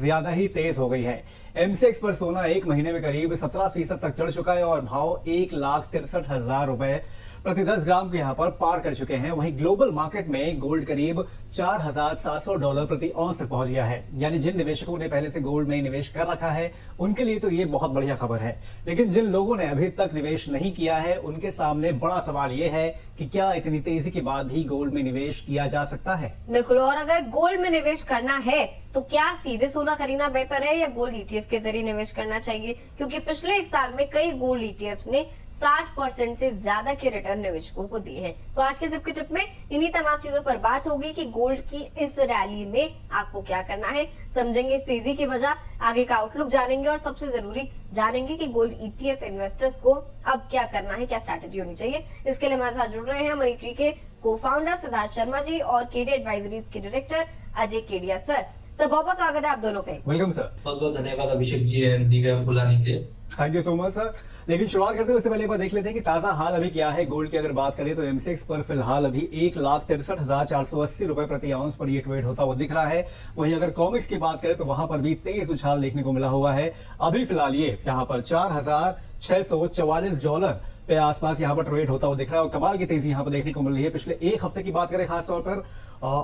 ज्यादा ही तेज हो गई है। एमसेक्स पर सोना एक महीने में करीब 17% तक चढ़ चुका है और भाव 1,63,000 रुपए प्रति 10 ग्राम के यहाँ पर पार कर चुके हैं। वहीं ग्लोबल मार्केट में गोल्ड करीब $4,700 प्रति औंस तक पहुंच गया है। यानी जिन निवेशकों ने पहले से गोल्ड में निवेश कर रखा है उनके लिए तो ये बहुत बढ़िया खबर है, लेकिन जिन लोगों ने अभी तक निवेश नहीं किया है उनके सामने बड़ा सवाल ये है कि क्या इतनी तेजी के बाद भी गोल्ड में निवेश किया जा सकता है। बिल्कुल, और अगर गोल्ड में निवेश करना है तो क्या सीधे सोना खरीदना बेहतर है या गोल्ड ईटीएफ के जरिए निवेश करना चाहिए? क्योंकि पिछले एक साल में कई गोल्ड ईटीएफ ने 60% से ज्यादा के रिटर्न निवेशकों को दिए हैं। तो आज के सिप के चिप में इन्हीं तमाम चीजों पर बात होगी कि गोल्ड की इस रैली में आपको क्या करना है, समझेंगे इस तेजी की वजह, आगे का आउटलुक जानेंगे और सबसे जरूरी जानेंगे कि गोल्ड ईटीएफ इन्वेस्टर्स को अब क्या करना है, क्या स्ट्रैटेजी होनी चाहिए। इसके लिए हमारे साथ जुड़ रहे हैं मनी ट्री के को-फाउंडर सिद्धार्थ शर्मा जी और केडी एडवाइजरीज के डायरेक्टर अजय केडिया सर। बहुत बहुत स्वागत है आप दोनों पे। Welcome sir. बहुत बहुत धन्यवाद अभिषेक जी दिव्या बुलाने के लिए। Thank you so much sir. लेकिन शुरुआत करते हैं उससे पहले एक बार देख लेते हैं कि ताजा हाल अभी क्या है। गोल्ड की अगर बात करें तो एमसेक्स पर फिलहाल अभी 1,63,480 रुपए प्रति आउंस पर ये ट्रेड होता हुआ दिख रहा है। वहीं अगर कॉमिक्स की बात करें तो वहां पर भी तेज उछाल देखने को मिला हुआ है। अभी फिलहाल ये यहाँ पर $4,644 पे आसपास यहाँ पर ट्रेड होता हुआ दिख रहा है और कमाल की तेजी यहाँ पर देखने को मिल रही है। पिछले एक हफ्ते की बात करें खासतौर पर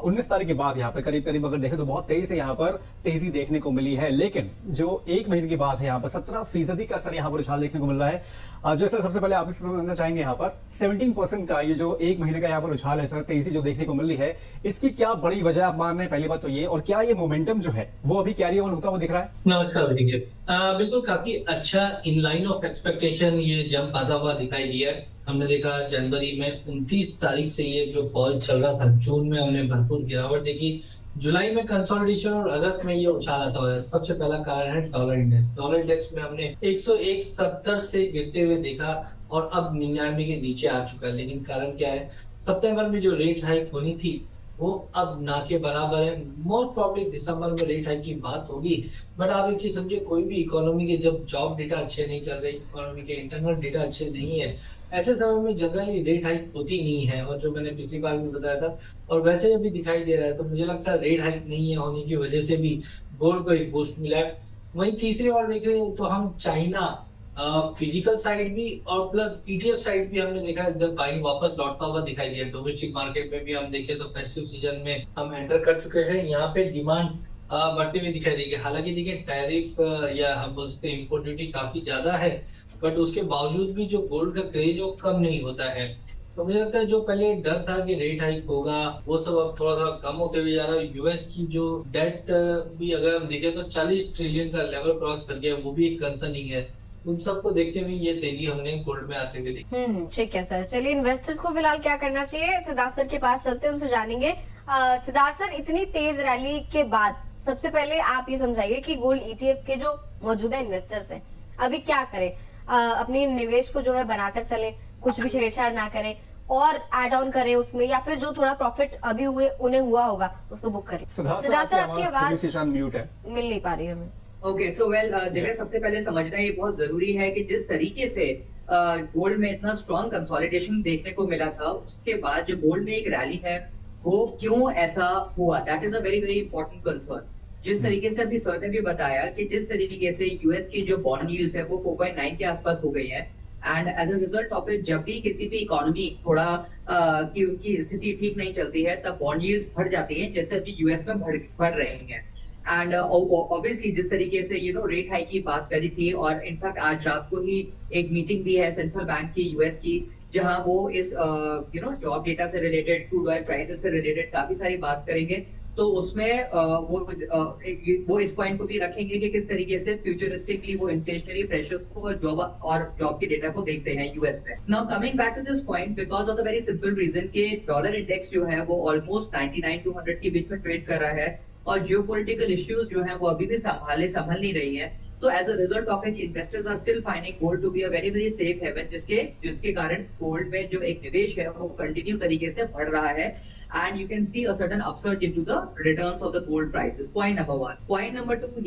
19 तारीख के बाद यहाँ पर करीब अगर देखें तो बहुत तेजी से यहाँ पर तेजी देखने को मिली है। लेकिन जो एक महीने की बात है यहाँ पर 17% का असर यहाँ पर उछाल देखने को मिल रहा है। जो सर सबसे पहले आप इससे समझना चाहेंगे यहाँ पर 17% का ये जो एक महीने का यहाँ पर उछाल है सर, तेजी जो देखने को मिल रही है, इसकी क्या बड़ी वजह आप मान रहे हैं? पहली बात तो ये, और क्या ये मोमेंटम जो है वो अभी कैरी ऑन होता हुआ दिख रहा है? नमस्कार अभिषेक। बिल्कुल काफी अच्छा इन लाइन ऑफ एक्सपेक्टेशन ये जंप आता हुआ दिखाई दिया है। हमने देखा जनवरी में 29 तारीख से ये जो फॉल चल रहा था, जून में हमने भरपूर गिरावट देखी, जुलाई में कंसोलिडेशन और अगस्त में ये उछाल आता हुआ है। सबसे पहला कारण है डॉलर इंडेक्स। डॉलर इंडेक्स में हमने 101.70 से गिरते हुए देखा और अब 99 के नीचे आ चुका है। लेकिन कारण क्या है, सितंबर में जो रेट हाइक होनी थी वो अब ना के बराबर है। मोस्ट प्रॉब्ली दिसंबर में रेट हाइक की बात होगी। बट आप एक चीज समझे, कोई भी इकोनॉमी के जब जॉब डेटा अच्छे नहीं चल रहे, इकोनॉमी के इंटरनल डेटा अच्छे नहीं है, ऐसे समय में जनरली रेट हाइक होती नहीं है। और जो मैंने पिछली बार भी बताया था और वैसे अभी दिखाई दे रहा है, तो मुझे लगता है रेट हाइक नहीं है होने की वजह से भी गोल्ड को एक बूस्ट मिला है। वहीं तीसरी ओर देखें तो हम चाइना फिजिकल साइड भी और प्लस ईटीएफ साइड भी हमने देखा इधर बाइंग वापस लौटता हुआ दिखाई दिया। डोमेस्टिक मार्केट में भी हम देखें तो फेस्टिव सीजन में हम एंटर कर चुके हैं, यहाँ पे डिमांड बढ़ते हुए दिखाई देगी। हालांकि देखिए टैरिफ या हम बोल सकते हैं इंपोर्ट ड्यूटी काफी ज्यादा है, बट उसके बावजूद भी जो गोल्ड का क्रेज वो कम नहीं होता है। तो मुझे लगता है जो पहले डर था कि रेट हाइक होगा वो सब अब थोड़ा सा कम होते हुए जा रहा है। यूएस की जो डेट भी अगर हम देखें तो 40 ट्रिलियन का लेवल क्रॉस कर गया, वो भी एक कंसर्निंग है। उन सबको देखते हुए ये तेजी हमने गोल्ड में आते हुए देखी। ठीक है सर। चलिए इन्वेस्टर्स को फिलहाल क्या करना चाहिए, सिद्धार्थ सर के पास चलते हैं, उनसे जानेंगे। सिद्धार्थ सर, इतनी तेज रैली के बाद सबसे पहले आप ये समझाइए कि गोल्ड ईटीएफ के जो मौजूदा इन्वेस्टर्स हैं अभी क्या करें? अपनी निवेश को जो है बनाकर चले, कुछ भी छेड़छाड़ ना करें और एड ऑन करें उसमें, या फिर जो थोड़ा प्रॉफिट अभी उन्हें हुआ होगा उसको बुक करें? सिद्धार्थ सर आपकी आवाज म्यूट है, मिल नहीं पा रही हमें। ओके, सो वेल देखिए, सबसे पहले समझना ये बहुत जरूरी है कि जिस तरीके से गोल्ड में इतना स्ट्रॉन्ग कंसोलिडेशन देखने को मिला था, उसके बाद जो गोल्ड में एक रैली है वो क्यों ऐसा हुआ, that is a very very important concern. जिस तरीके से अभी सर ने भी बताया कि जिस तरीके से यूएस की जो बॉन्ड यील्ड्स है वो 4.9 के आसपास हो गई है, and as a result of it जब भी किसी भी इकोनॉमी थोड़ा की उनकी स्थिति ठीक नहीं चलती है तब बॉन्ड यील्ड्स बढ़ जाती हैं, जैसे अभी यूएस में बढ़ रही हैं। एंड ऑब्वियसली जिस तरीके से रेट हाइक की बात करी थी, और इनफैक्ट आज रात को ही एक मीटिंग भी है सेंट्रल बैंक की यूएस की, जहां वो इस जॉब डेटा से रिलेटेड, क्रूड ऑयल प्राइसेस से रिलेटेड काफी सारी बात करेंगे। तो उसमें वो इस पॉइंट को भी रखेंगे कि किस तरीके से फ्यूचरिस्टिकली वो इन्फ्लेशनरी प्रेशर्स को और जॉब के डेटा को देखते हैं यूएस में। Now coming back to this point, because of the very simple reason कि डॉलर इंडेक्स जो है वो ऑलमोस्ट 99 to 100 के बीच में ट्रेड कर रहा है और जियोपॉलिटिकल इश्यूज जो है वो अभी भी संभल नहीं रही है। तो as a result of it investors are still finding gold to be a very very safe haven, जिसके कारण गोल्ड में जो एक निवेश है वो कंटिन्यू तरीके से बढ़ रहा है। And you can see a certain upsurge into the returns of the gold prices. Point number 1. Point number 2,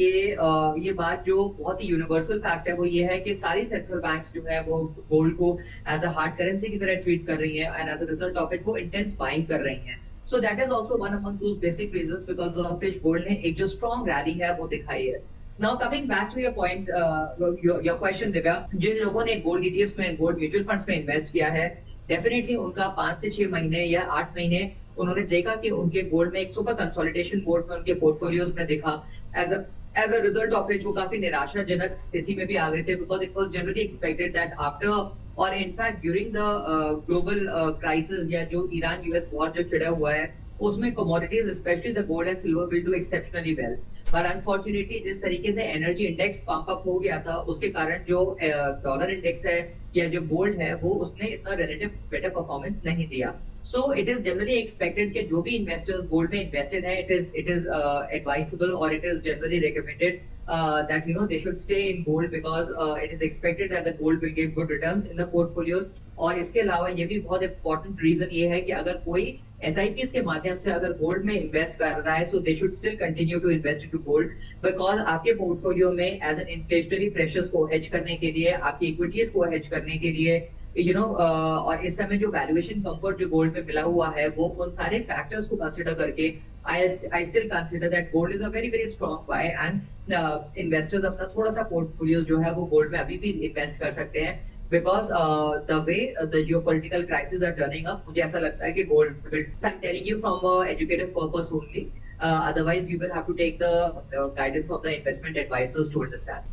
ये बात जो बहुत ही यूनिवर्सल फैक्ट है वो ये है कि सारी सेंट्रल बैंक्स जो है वो गोल्ड को एज अ हार्ड करेंसी की तरह ट्रीट कर रही है, and as a result of it वो इंटेंस बाइंग कर रही हैं। So that is also one among those basic reasons because of which gold ने एक जो strong rally है वो दिखाई है. Now coming back to your point, your question Divya, जिन लोगों ने gold ETFs में, gold mutual funds में invest किया है, definitely उनका 5 से 6 महीने या 8 महीने उन्होंने देखा कि उनके gold में एक super consolidation board में उनके portfolios में दिखा. As a result of which वो काफी निराशाजनक स्थिति में भी आ गए थे because it was generally expected that after or in fact during the global crisis या जो ईरान US war जो छिड़ा हुआ है उसमें commodities especially the gold and silver will do exceptionally well. पर अनफॉर्चुनेटली जिस तरीके से एनर्जी इंडेक्स पंप अप हो गया था उसके कारण जो डॉलर इंडेक्स है या जो गोल्ड है वो उसने इतना रिलेटिव बेटर परफॉर्मेंस नहीं दिया. So it is generally expected कि जो भी इन्वेस्टर्स गोल्ड में इन्वेस्टेड है it is advisable or it is generally recommended that they should stay in gold because it is expected that the gold will give good returns in the portfolio. और इसके अलावा ये भी बहुत important reason ये है कि अगर कोई SIPs के माध्यम से अगर गोल्ड में इन्वेस्ट कर रहा है so they should still continue to invest into gold because आपके पोर्टफोलियो में एज एन इन्फ्लेशनरी प्रेशर्स को हेज करने के लिए आपकी इक्विटीज को हेज करने के लिए और इस समय जो वैल्यूएशन कंफर्ट जो गोल्ड में मिला हुआ है वो उन सारे फैक्टर्स को कंसीडर करके I still consider that gold is a very very strong buy and investors अपना थोड़ा सा पोर्टफोलियो जो है वो गोल्ड में अभी भी इन्वेस्ट कर सकते हैं because the way the geopolitical crises are turning up मुझे ऐसा लगता है कि gold will, I'm telling you from a educative purpose only. Otherwise, you will have to take the guidance of the investment advisors to understand.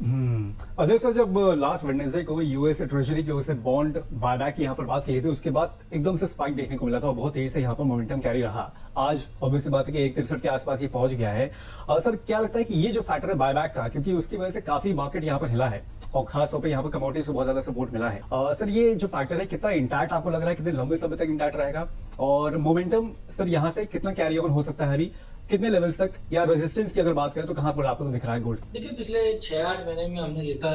Ajay sir, जब last Wednesday को US treasury की ओर से bond buyback की यहाँ पर बात की थी उसके बाद एकदम से स्पाइक देखने को मिला था और बहुत तेजी से यहाँ पर मोमेंटम कैरी रहा. आज ऑब्वियसली बात है कि 1.63 के आसपास ये पहुंच गया है. सर क्या लगता है कि ये जो फैक्टर है बायबैक का, क्योंकि उसकी वजह से काफी मार्केट यहाँ पर हिला है और खास तौर पर यहाँ पर कमोडिटीज को बहुत ज्यादा सपोर्ट मिला है. सर ये जो फैक्टर है कितना इंटैक्ट आपको लग रहा है, कितने लंबे समय तक इंटैक्ट रहेगा और मोमेंटम सर यहाँ से कितना कैरी ऑन हो सकता है, अभी कितने लेवल्स तक या रेजिस्टेंस की अगर बात करें तो कहां पर आपको दिख रहा है गोल्ड? देखिए पिछले 6-8 महीने में हमने देखा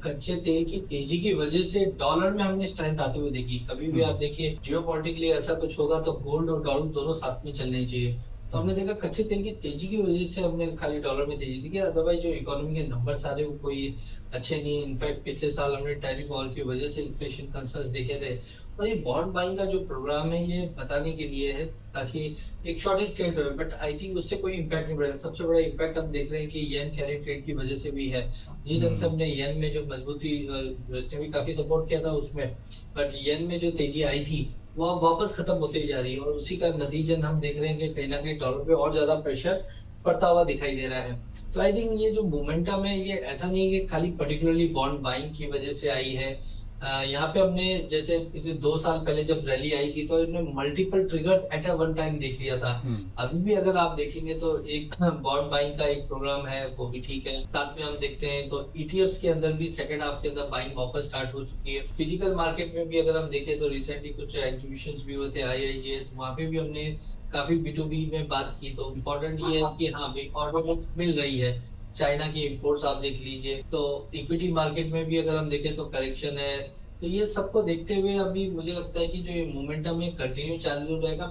कच्चे तेल की तेजी की वजह से डॉलर में हमने स्ट्रेंथ आते हुए देखी. कभी भी आप देखिए जियोपॉलिटिकली ऐसा कुछ होगा तो गोल्ड और डॉलर दोनों साथ में चलने चाहिए. तो हमने देखा कच्चे तेल की तेजी की वजह से हमने खाली डॉलर में तेजी दिखी, अदरवाइज जो इकोनॉमी के नंबर सारे वो कोई अच्छे नहीं. इनफैक्ट पिछले साल हमने टैरिफ वॉर की वजह से इन्फ्लेशन कंसर्न्स देखे थे और ये बॉन्ड बाइंग का जो प्रोग्राम है ये बताने के लिए है ताकि एक शॉर्टेज क्रिएट हो. बट आई थिंक उससे कोई इम्पैक्ट नहीं पड़ेगा. सबसे बड़ा इम्पैक्ट हम देख रहे हैं कि येन कैरी ट्रेड की वजह से भी है. जिस ढंग से हमने येन में जो मजबूती उसने भी काफी सपोर्ट किया था उसमें, बट येन में जो तेजी आई थी वो अब वापस खत्म होते जा रही है और उसी का नतीजन हम देख रहे हैं कि कहीं ना कहीं डॉलर पे और ज्यादा प्रेशर पड़ता हुआ दिखाई दे रहा है. तो आई थिंक ये जो मोमेंटम है ये ऐसा नहीं है कि खाली पर्टिकुलरली बॉन्ड बाइंग की वजह से आई है. यहाँ पे हमने जैसे पिछले 2 साल पहले जब रैली आई थी तो इन्होंने multiple triggers at a one time देख लिया था. अभी भी अगर आप देखेंगे तो एक बॉन्ड बाइंग का एक प्रोग्राम है वो भी ठीक है. साथ में हम देखते हैं तो ईटीएफ्स के अंदर भी सेकंड हाफ के अंदर बाइंग वापस स्टार्ट हो चुकी है. फिजिकल मार्केट में भी अगर हम देखें तो रिसेंटली कुछ एग्जीबिशंस भी हुए थे IIGS, वहाँ पे भी हमने काफी B2B में बात की. तो इम्पोर्टेंट ये है कि हाँ भाई ऑर्डर मिल रही है. चाइना के इंपोर्ट्स आप देख लीजिए. तो इक्विटी मार्केट में भी अगर हम देखें तो करेक्शन है. तो ये सबको देखते हुए अभी मुझे लगता है कि जो ये मोमेंटम है कंटिन्यू चालू रहेगा.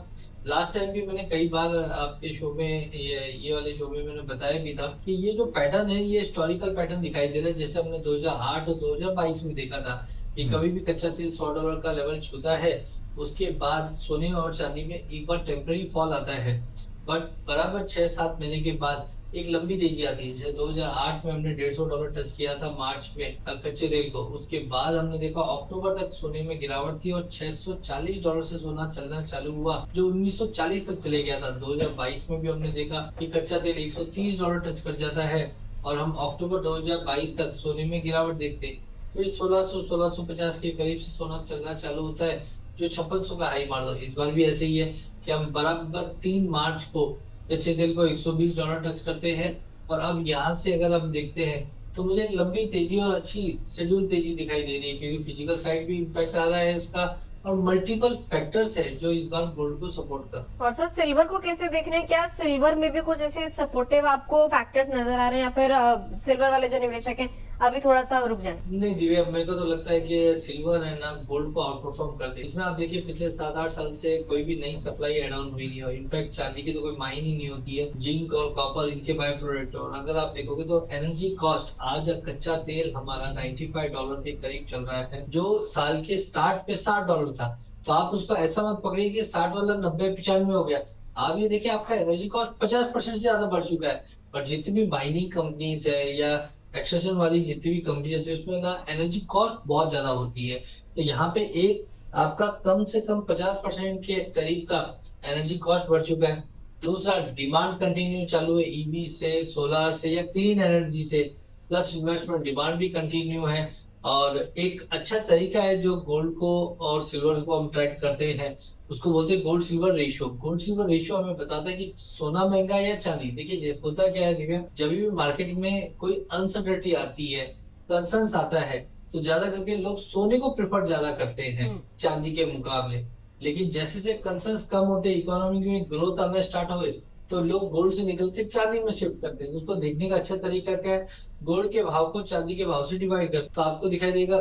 लास्ट टाइम भी मैंने कई बार आपके शो में ये वाले शो में मैंने बताया भी था कि ये जो पैटर्न है ये हिस्टोरिकल पैटर्न दिखाई दे रहा है. जैसे हमने 2008 और 2022 में देखा था कि कभी भी कच्चा तेल $100 का लेवल छूता है उसके बाद सोने और चांदी में एक बार टेम्पररी फॉल आता है, बट बराबर 6-7 महीने के बाद एक लंबी तेजी आती है. जैसे 2008 में हमने $150 टच किया था मार्च में कच्चे तेल को. उसके बाद हमने देखा अक्टूबर तक सोने में गिरावट थी और $640 से सोना चलना चालू हुआ जो 1940 तक चले गया था. 2022 में भी हमने देखा कि कच्चा तेल $130 टच कर जाता है और हम अक्टूबर 2022 तक सोने में गिरावट देखते. फिर 1600-1650 के करीब से सोना चलना चालू होता है जो 5600 का हाई मार दो. इस बार भी ऐसे ही है कि हम बराबर 3 मार्च को कच्चे तेल को $120 टच करते हैं और अब यहाँ से अगर हम देखते हैं तो मुझे एक लंबी तेजी और अच्छी शेड्यूल तेजी दिखाई दे रही है क्योंकि फिजिकल साइड भी इम्पैक्ट आ रहा है इसका और मल्टीपल फैक्टर्स है जो इस बार गोल्ड को सपोर्ट कर. और सर सिल्वर को कैसे देख रहे हैं? क्या सिल्वर में भी कुछ ऐसे सपोर्टिव आपको फैक्टर्स नजर आ रहे हैं या फिर सिल्वर वाले जो निवेशक हैं अभी थोड़ा सा रुक जाए? नहीं दिव्या, मेरे को तो लगता है कि सिल्वर है ना गोल्ड को आउट परफॉर्म कर दे. इसमें आप देखिए पिछले 7-8 साल से कोई भी नई सप्लाई एड ऑन हुई नहीं है. इनफैक्ट चांदी की तो कोई माइन ही नहीं होती है. जिंक और कॉपर इनके बाय प्रोडक्ट. और अगर आप देखोगे तो एनर्जी कॉस्ट आज कच्चा तेल हमारा $95 के करीब चल रहा है जो साल के स्टार्ट पे $60 था. तो आप उसको ऐसा मत पकड़िए कि 60 वाला 90-95 हो गया। आप ये देखिए आपका एनर्जी कॉस्ट 50% से ज्यादा बढ़ चुका है। और जितनी भी माइनिंग कंपनीज है या एक्सट्रैक्शन वाली जितनी भी कंपनी है उसमें ना एनर्जी कॉस्ट बहुत ज्यादा होती है। तो यहाँ पे एक आपका कम से कम 50% के करीब का एनर्जी कॉस्ट बढ़ चुका है। दूसरा, डिमांड कंटिन्यू चालू है ईवी से, सोलर से या क्लीन एनर्जी से, प्लस इन्वेस्टमेंट डिमांड भी कंटिन्यू है। और एक अच्छा तरीका है जो गोल्ड को और सिल्वर को हम ट्रैक करते हैं, उसको बोलते हैं gold silver ratio. Gold silver ratio हमें बताता है कि सोना महंगा है या चांदी। देखिए होता क्या है दिव्या, जब भी मार्केट में कोई अनसर्टेनिटी आती है, कंसर्न्स आता है, तो ज्यादा करके लोग सोने को प्रेफर ज्यादा करते हैं चांदी के मुकाबले। लेकिन जैसे जैसे कंसर्न्स कम होते, इकोनॉमी में ग्रोथ आना स्टार्ट हुए, तो लोग गोल्ड से निकल के चांदी में शिफ्ट करते हैं। तो उसको देखने का अच्छा तरीका क्या है, गोल्ड के भाव को चांदी के भाव से डिवाइड कर, तो आपको दिखाई देगा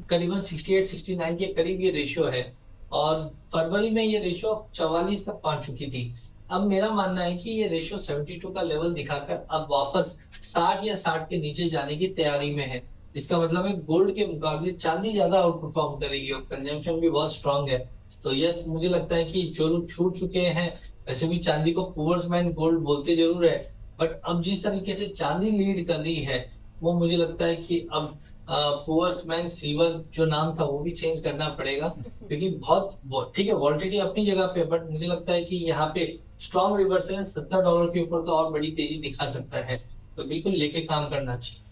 करीबन 68-69 के करीब ये रेशियो है। और फरवरी में ये रेशियो 44 तक पहुंच चुकी थी। अब मेरा मानना है कि ये रेशियो 72 का लेवल दिखाकर अब वापस 60 या 60 के नीचे जाने की तैयारी में है। इसका मतलब है गोल्ड के मुकाबले चांदी ज्यादा आउट परफॉर्म करेगी और कंजम्पशन भी बहुत स्ट्रांग है। तो यस, मुझे लगता है कि जो लोग छूट चुके हैं, वैसे भी चांदी को पुअर्स मैन गोल्ड बोलते जरूर है, बट अब जिस तरीके से चांदी लीड कर रही है, वो मुझे लगता है कि अब पुअर्स मैन सिल्वर जो नाम था वो भी चेंज करना पड़ेगा। क्योंकि बहुत ठीक है, वॉल्टिलिटी अपनी जगह पे, बट मुझे लगता है कि यहाँ पे स्ट्रॉन्ग रिवर्सल $70 के ऊपर तो और बड़ी तेजी दिखा सकता है। तो बिल्कुल लेके काम करना चाहिए।